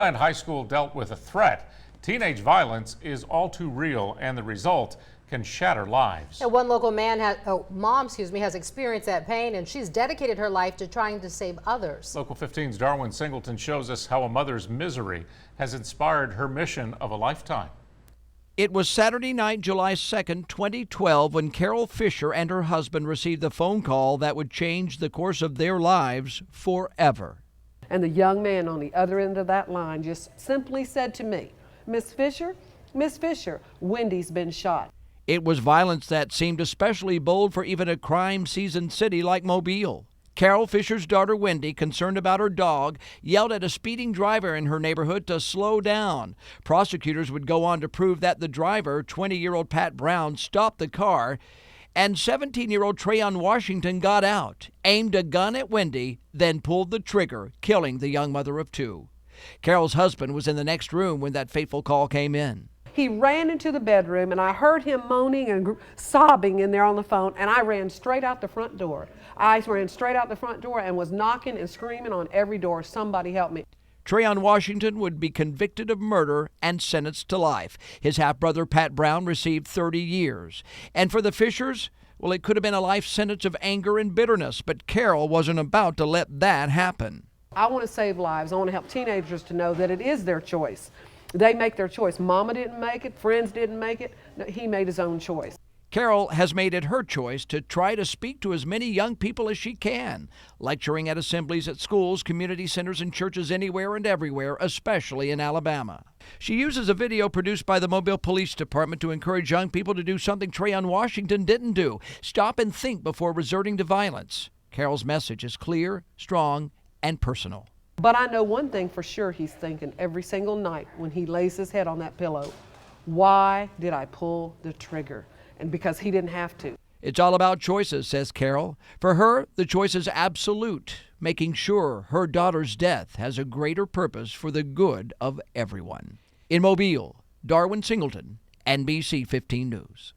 And high school dealt with a threat. Teenage violence is all too real, and the result can shatter lives. And one local mom has experienced that pain, and she's dedicated her life to trying to save others. Local 15's Darwin Singleton shows us how a mother's misery has inspired her mission of a lifetime. It was Saturday night, July 2nd, 2012, when Carol Fisher and her husband received the phone call that would change the course of their lives forever. And the young man on the other end of that line just simply said to me, Miss Fisher, Wendy's been shot." It was violence that seemed especially bold for even a crime-seasoned city like Mobile. Carol Fisher's daughter, Wendy, concerned about her dog, yelled at a speeding driver in her neighborhood to slow down. Prosecutors would go on to prove that the driver, 20-year-old Pat Brown, stopped the car, and 17-year-old Trayon Washington got out, aimed a gun at Wendy, then pulled the trigger, killing the young mother of two. Carol's husband was in the next room when that fateful call came in. He ran into the bedroom, and I heard him moaning and sobbing in there on the phone, and I ran straight out the front door. I ran straight out the front door and was knocking and screaming on every door, "Somebody help me." Trayon Washington would be convicted of murder and sentenced to life. His half-brother Pat Brown received 30 years. And for the Fishers, well, it could have been a life sentence of anger and bitterness, but Carol wasn't about to let that happen. I want to save lives. I want to help teenagers to know that it is their choice. They make their choice. Mama didn't make it, friends didn't make it. No, he made his own choice. Carol has made it her choice to try to speak to as many young people as she can, lecturing at assemblies at schools, community centers, and churches anywhere and everywhere, especially in Alabama. She uses a video produced by the Mobile Police Department to encourage young people to do something Trayon Washington didn't do: stop and think before resorting to violence. Carol's message is clear, strong, and personal. But I know one thing for sure he's thinking every single night when he lays his head on that pillow: why did I pull the trigger? And because he didn't have to. It's all about choices, says Carol. For her, the choice is absolute, making sure her daughter's death has a greater purpose for the good of everyone. In Mobile, Darwin Singleton, NBC 15 News.